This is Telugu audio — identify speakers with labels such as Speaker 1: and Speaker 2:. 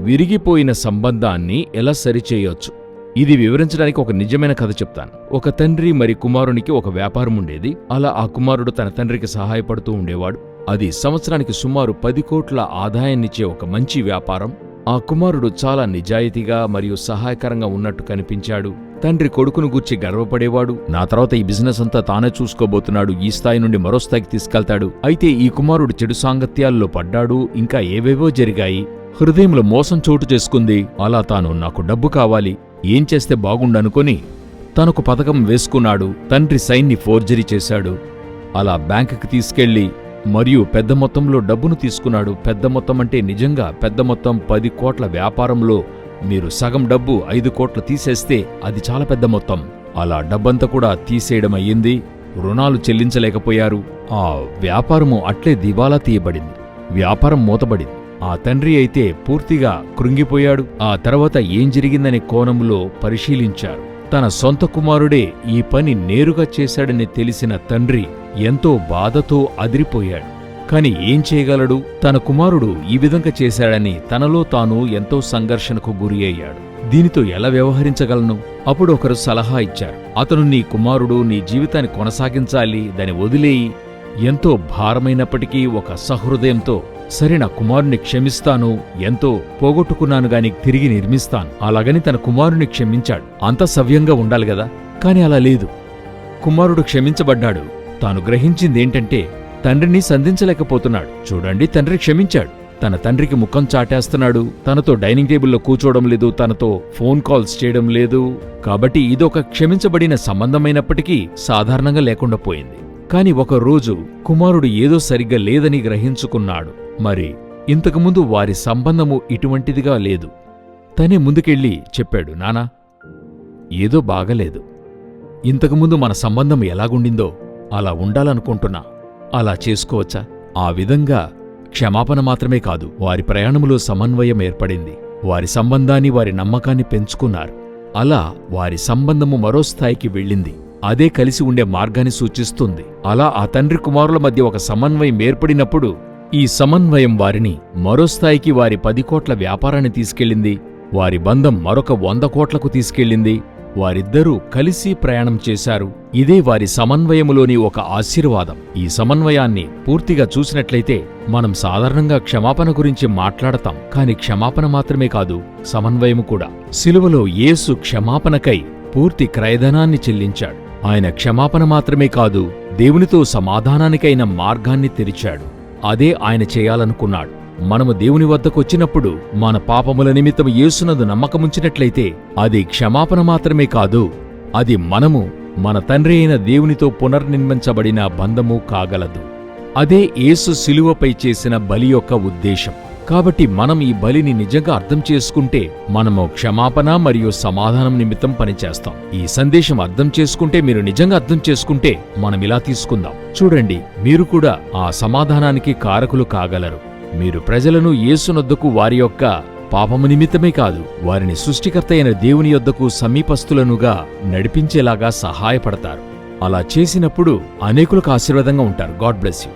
Speaker 1: విరిగిపోయిన సంబంధాన్ని ఎలా సరిచేయొచ్చు. ఇది వివరించడానికి ఒక నిజమైన కథ చెప్తాను. ఒక తండ్రి మరి కుమారునికి ఒక వ్యాపారం ఉండేది. అలా ఆ కుమారుడు తన తండ్రికి సహాయపడుతూ ఉండేవాడు. అది సంవత్సరానికి సుమారు 10 కోట్ల ఆదాయాన్నిచ్చే ఒక మంచి వ్యాపారం. ఆ కుమారుడు చాలా నిజాయితీగా మరియు సహాయకరంగా ఉన్నట్టు కనిపించాడు. తండ్రి కొడుకును గూర్చి గర్వపడేవాడు. నా తర్వాత ఈ బిజినెస్ అంతా తానే చూసుకోబోతున్నాడు, ఈ స్థాయి నుండి మరో స్థాయికి తీసుకెళ్తాడు. అయితే ఈ కుమారుడు చెడు సాంగత్యాల్లో పడ్డాడు. ఇంకా ఏవేవో జరిగాయి. హృదయంలో మోసం చోటు చేసుకుంది. అలా తాను నాకు డబ్బు కావాలి, ఏం చేస్తే బాగుండనుకొని తనకు పథకం వేసుకున్నాడు. తండ్రి సైన్ని ఫోర్జరీ చేశాడు. అలా బ్యాంకుకి తీసుకెళ్లి మరియు పెద్ద మొత్తంలో డబ్బును తీసుకున్నాడు. పెద్ద మొత్తం అంటే నిజంగా పెద్ద మొత్తం. 10 కోట్ల వ్యాపారంలో మీరు సగం డబ్బు 5 కోట్లు తీసేస్తే అది చాలా పెద్ద మొత్తం. అలా డబ్బంతా కూడా తీసేయడం అయ్యింది. రుణాలు చెల్లించలేకపోయారు. ఆ వ్యాపారము అట్లే దివాలా తీయబడింది. వ్యాపారం మూతబడింది. ఆ తండ్రి అయితే పూర్తిగా కృంగిపోయాడు. ఆ తర్వాత ఏం జరిగిందనే కోణంలో పరిశీలించారు. తన సొంత కుమారుడే ఈ పని నేరుగా చేశాడని తెలిసిన తండ్రి ఎంతో బాధతో అదిరిపోయాడు. కాని ఏం చేయగలడు? తన కుమారుడు ఈ విధంగా చేశాడని తనలో తాను ఎంతో సంఘర్షణకు గురి అయ్యాడు. దీనితో ఎలా వ్యవహరించగలను? అప్పుడు ఒకరు సలహా ఇచ్చారు. అతను నీ కుమారుడు, నీ జీవితాన్ని కొనసాగించాలి, దాన్ని వదిలేయి. ఎంతో భారమైనప్పటికీ ఒక సహృదయంతో, సరే నా కుమారుని క్షమిస్తాను, ఎంతో పోగొట్టుకున్నాను గాని తిరిగి నిర్మిస్తాను, అలాగని తన కుమారుని క్షమించాడు. అంత సవ్యంగా ఉండాలి గదా. కాని అలా లేదు. కుమారుడు క్షమించబడ్డాడు. తాను గ్రహించిందేంటంటే తండ్రిని సంధించలేకపోతున్నాడు. చూడండి, తండ్రి క్షమించాడు. తన తండ్రికి ముఖం చాటేస్తున్నాడు. తనతో డైనింగ్ టేబుల్లో కూర్చోవడం లేదు, తనతో ఫోన్ కాల్స్ చేయడం లేదు. కాబట్టి ఇదొక క్షమించబడిన సంబంధమైనప్పటికీ సాధారణంగా లేకుండా పోయింది. కాని ఒకరోజు కుమారుడు ఏదో సరిగ్గా లేదని గ్రహించుకున్నాడు. మరి ఇంతకుముందు వారి సంబంధము ఇటువంటిదిగా లేదు. తనే ముందుకెళ్ళి చెప్పాడు, నానా, ఏదో బాగలేదు. ఇంతకుముందు మన సంబంధం ఎలాగుండిందో అలా ఉండాలనుకుంటున్నా. అలా చేసుకోవచ్చా? ఆ విధంగా క్షమాపణ మాత్రమే కాదు, వారి ప్రయాణములో సమన్వయం ఏర్పడింది. వారి సంబంధాన్ని, వారి నమ్మకాన్ని పెంచుకున్నారు. అలా వారి సంబంధము మరో స్థాయికి వెళ్ళింది. అదే కలిసి ఉండే మార్గాన్ని సూచిస్తుంది. అలా ఆ తండ్రి కుమారుల మధ్య ఒక సమన్వయం ఏర్పడినప్పుడు ఈ సమన్వయం వారిని మరో స్థాయికి, వారి 10 కోట్ల వ్యాపారాన్ని తీసుకెళ్ళింది. వారి బంధం మరొక 100 కోట్లకు తీసుకెళ్ళింది. వారిద్దరూ కలిసి ప్రయాణం చేశారు. ఇదే వారి సమన్వయములోని ఒక ఆశీర్వాదం. ఈ సమన్వయాన్ని పూర్తిగా చూసినట్లయితే మనం సాధారణంగా క్షమాపణ గురించి మాట్లాడతాం. కాని క్షమాపణ మాత్రమే కాదు, సమన్వయము కూడా. శిలువలో యేసు క్షమాపణకై పూర్తి క్రయధనాన్ని చెల్లించాడు. ఆయన క్షమాపణ మాత్రమే కాదు, దేవునితో సమాధానానికైన మార్గాన్ని తెరిచాడు. అదే ఆయన చేయాలనుకున్నాడు. మనము దేవుని వద్దకొచ్చినప్పుడు మన పాపముల నిమిత్తం యేసునందు నమ్మకముంచినట్లయితే అది క్షమాపణ మాత్రమే కాదు, అది మనము మన తండ్రి అయిన దేవునితో పునర్నిర్మించబడిన బంధము కాగలదు. అదే యేసు శిలువపై చేసిన బలి యొక్క ఉద్దేశం. కాబట్టి మనం ఈ బలిని నిజంగా అర్థం చేసుకుంటే మనము క్షమాపణ మరియు సమాధానం నిమిత్తం పనిచేస్తాం. ఈ సందేశం అర్థం చేసుకుంటే, మీరు నిజంగా అర్థం చేసుకుంటే మనమిలా తీసుకుందాం. చూడండి, మీరు కూడా ఆ సమాధానానికి కారకులు కాగలరు. మీరు ప్రజలను యేసునొద్దకు వారి యొక్క పాపము నిమిత్తమే కాదు, వారిని సృష్టికర్త అయిన దేవుని యొద్దకు సమీపస్తులనుగా నడిపించేలాగా సహాయపడతారు. అలా చేసినప్పుడు అనేకులకు ఆశీర్వాదంగా ఉంటారు. God bless you.